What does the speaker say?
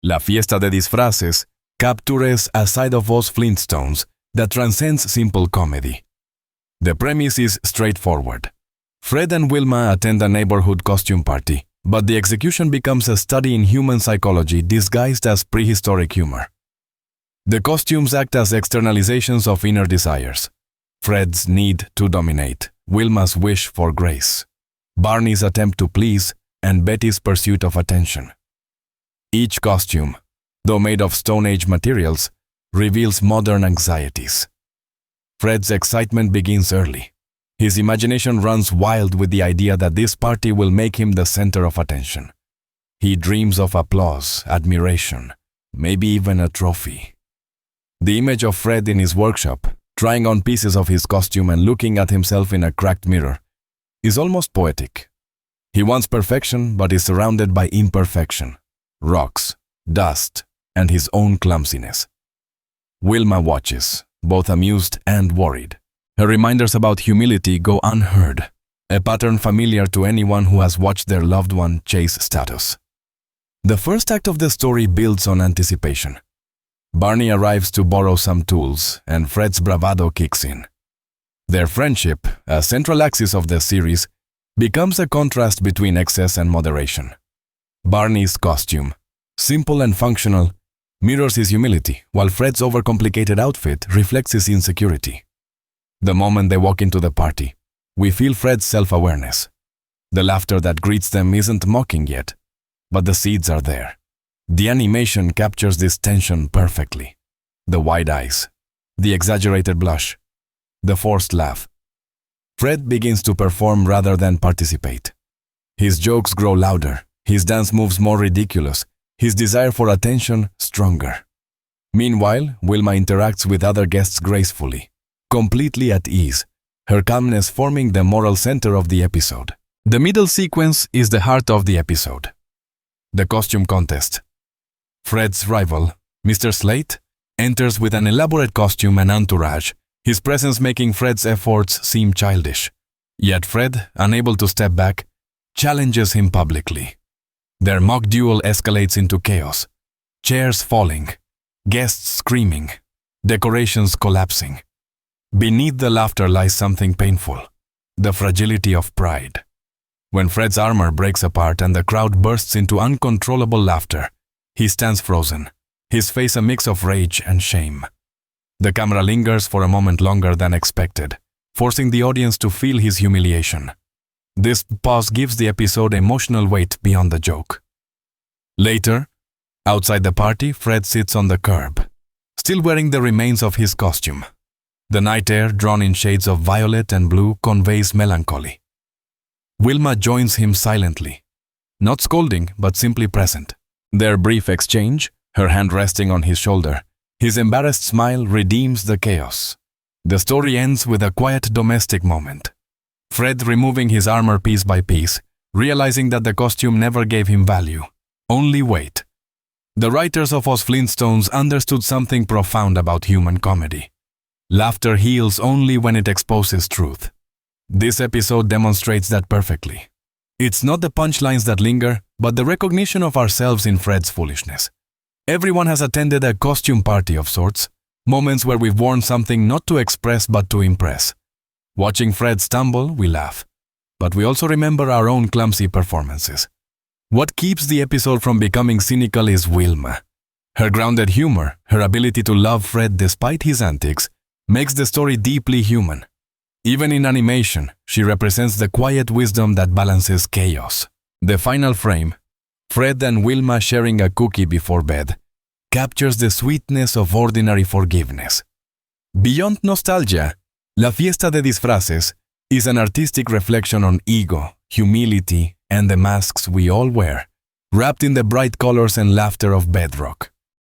La fiesta de disfraces captures a side of us Flintstones that transcends simple comedy. The premise is straightforward. Fred and Wilma attend a neighborhood costume party, but the execution becomes a study in human psychology disguised as prehistoric humor. The costumes act as externalizations of inner desires. Fred's need to dominate, Wilma's wish for grace, Barney's attempt to please, and Betty's pursuit of attention. Each costume, though made of Stone Age materials, reveals modern anxieties. Fred's excitement begins early. His imagination runs wild with the idea that this party will make him the center of attention. He dreams of applause, admiration, maybe even a trophy. The image of Fred in his workshop, trying on pieces of his costume and looking at himself in a cracked mirror, is almost poetic. He wants perfection but is surrounded by imperfection, rocks, dust, and his own clumsiness. Wilma watches, both amused and worried. Her reminders about humility go unheard, a pattern familiar to anyone who has watched their loved one chase status. The first act of the story builds on anticipation. Barney arrives to borrow some tools, and Fred's bravado kicks in. Their friendship, a central axis of the series, becomes a contrast between excess and moderation. Barney's costume, simple and functional, mirrors his humility, while Fred's overcomplicated outfit reflects his insecurity. The moment they walk into the party, we feel Fred's self-awareness. The laughter that greets them isn't mocking yet, but the seeds are there. The animation captures this tension perfectly. The wide eyes, the exaggerated blush, the forced laugh. Fred begins to perform rather than participate. His jokes grow louder, his dance moves more ridiculous, his desire for attention stronger. Meanwhile, Wilma interacts with other guests gracefully, completely at ease, her calmness forming the moral center of the episode. The middle sequence is the heart of the episode. The costume contest. Fred's rival, Mr. Slate, enters with an elaborate costume and entourage, his presence making Fred's efforts seem childish. Yet Fred, unable to step back, challenges him publicly. Their mock duel escalates into chaos. Chairs falling, guests screaming, decorations collapsing. Beneath the laughter lies something painful, the fragility of pride. When Fred's armor breaks apart and the crowd bursts into uncontrollable laughter, he stands frozen, his face a mix of rage and shame. The camera lingers for a moment longer than expected, forcing the audience to feel his humiliation. This pause gives the episode emotional weight beyond the joke. Later, outside the party, Fred sits on the curb, still wearing the remains of his costume. The night air, drawn in shades of violet and blue, conveys melancholy. Wilma joins him silently, not scolding, but simply present. Their brief exchange, her hand resting on his shoulder, his embarrassed smile redeems the chaos. The story ends with a quiet domestic moment. Fred removing his armor piece by piece, realizing that the costume never gave him value, only weight. The writers of Us Flintstones understood something profound about human comedy. Laughter heals only when it exposes truth. This episode demonstrates that perfectly. It's not the punchlines that linger, but the recognition of ourselves in Fred's foolishness. Everyone has attended a costume party of sorts, moments where we've worn something not to express but to impress. Watching Fred stumble, we laugh, but we also remember our own clumsy performances. What keeps the episode from becoming cynical is Wilma. Her grounded humor, her ability to love Fred despite his antics, makes the story deeply human. Even in animation, she represents the quiet wisdom that balances chaos. The final frame, Fred and Wilma sharing a cookie before bed, captures the sweetness of ordinary forgiveness. Beyond nostalgia, La Fiesta de Disfraces is an artistic reflection on ego, humility, and the masks we all wear, wrapped in the bright colors and laughter of Bedrock.